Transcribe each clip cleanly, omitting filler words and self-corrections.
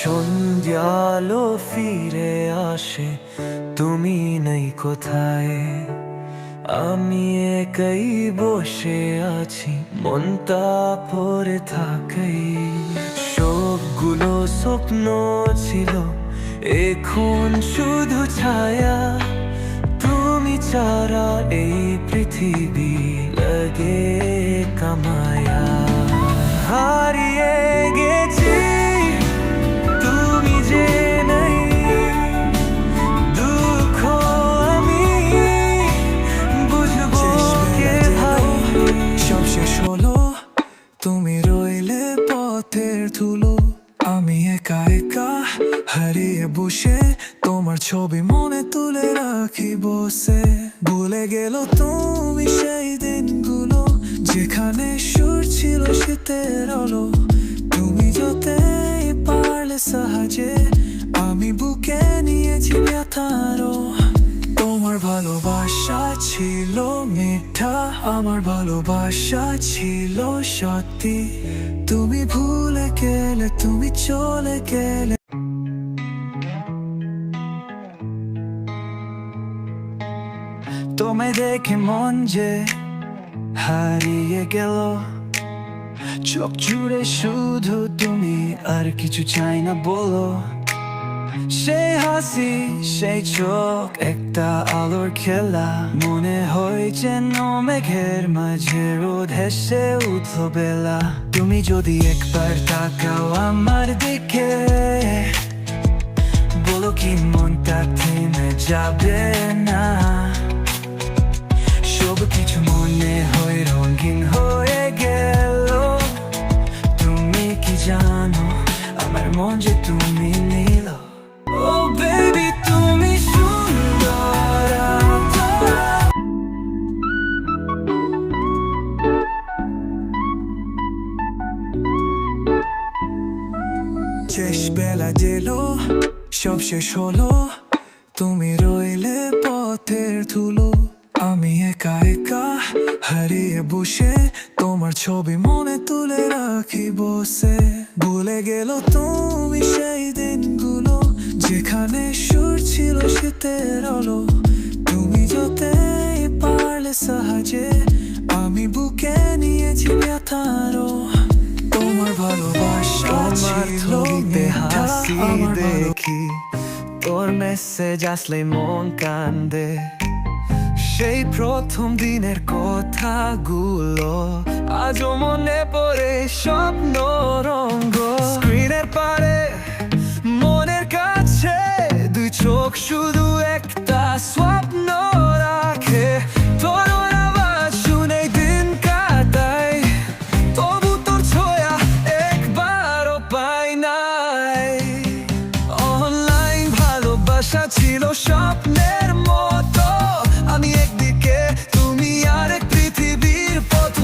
সন্ধ্যালো ফিরে আসে, তুমি নেই কোথায়। আমি একাই বসে আছি, মনটা পড়ে থাকে। সবগুলো স্বপ্ন ছিল এখন শুধু ছায়া। তুমি ছাড়া এই পৃথিবী লাগে কামায়া। হারিয়ে গেছি, তুমি যে নেই, দুঃখ আমি বুঝবো কে ভাই। সব শেষ হলো, তুমি রইলে পথের ধুলো। আমি একা একা হারিয়ে বসে, তোমার ছবি মনে তুলে রাখি বসে। ভুলে গেল তুমি সেই দিনগুলো, যেখানে সুর ছিল শীতের আলো। তুমি যেতেই পারলে সাহায্যে, আমি বুকে নিয়েছি ব্যথারও। তোমার ভালোবাসা ছিল মিঠা, আমার ভালোবাসা ছিল সত্যি। তুমি ভুলে গেলে, তুমি চলে গেলে। তোমায় দেখে মন যে হারিয়ে গেল, চোখ জুড়ে শুধু তুমি, আর কিছু চাই না বলো। সেই হাসি, সেই চোখ, একটা আলোর খেলা। মনে হয় যেন মেঘের মাঝে রোদ হেসে উঠল বেলা। তুমি যদি একবার তাকাও আমার দিকে, বলো কি মনটা থেমে যাবে না? সব কিছু মনে হয় রঙিন হয়ে গেল। তুমি কি জানো আমার মন যে তুমি নিল? Oh baby, তুমি সুন্দর। শেষ বেলা দিল, সব শেষ হলো, তুমি রইলে পথের ধুলো। আমি একা একা হারিয়ে বসে, তোমার ছবি মনে তুলে রাখি বসে। ভুলে গেল তুমি সেই দিনগুলো, যেখানে সুর ছিল শীতের আলো। তুমি যেতেই পারলে সাহায্যে, আমি বুকে নিয়েছি ব্যথারও। তোমার ভালোবাসা ছিল মিঠা, আমার দেখি তোর মেসেজ আসলে মন কান্দে। সেই প্রথম দিনের কথাগুলো আজও মনে পড়ে, স্বপ্ন রঙ্গ। স্ক্রিনের পারে মনের কাছে দুই চোখ শুধু একটা স্বপ্ন রাখে। তোর আওয়াজ শুনে দিন কাটাই, তবু তোর ছোঁয়া একবারও পাই নাই। অনলাইন ভালোবাসা ছিল স্বপ্নের মতো, আমি একদিকে তুমি আরেক পৃথিবীর পথ।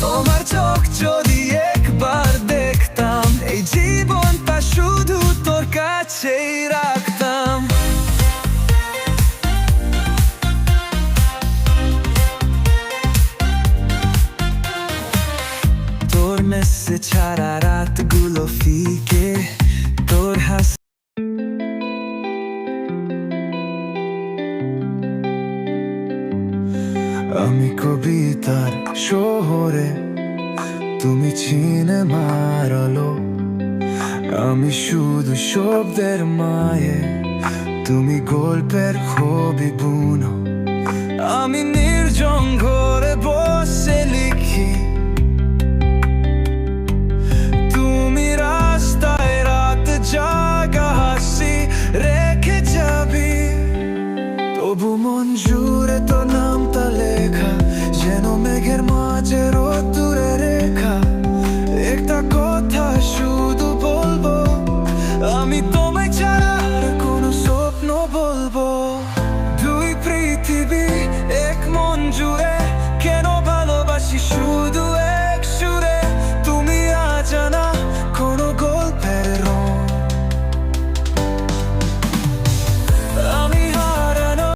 তোমার চোখ যদি একবার দেখতাম, এই জীবনটা শুধু তোর কাছেই রাখতাম। তোর মেসেজ ছাড়া রাতগুলো ফিকে, তোর হাসি। আমি কবিতার শহরে, তুমি সিনেমার আলো। আমি শুধু শব্দের মায়ে, তুমি গল্পের ছবি বুনো। আমি নির্জন ঘরে বসে লিখি, তুমি রাস্তায় রাত জাগা হাসি রেখে যাবি। তবু মন জুড়ে তোর নামটা লেখা, যেন মেঘের মাঝে রোদ দূরে রেখা। একটা কথা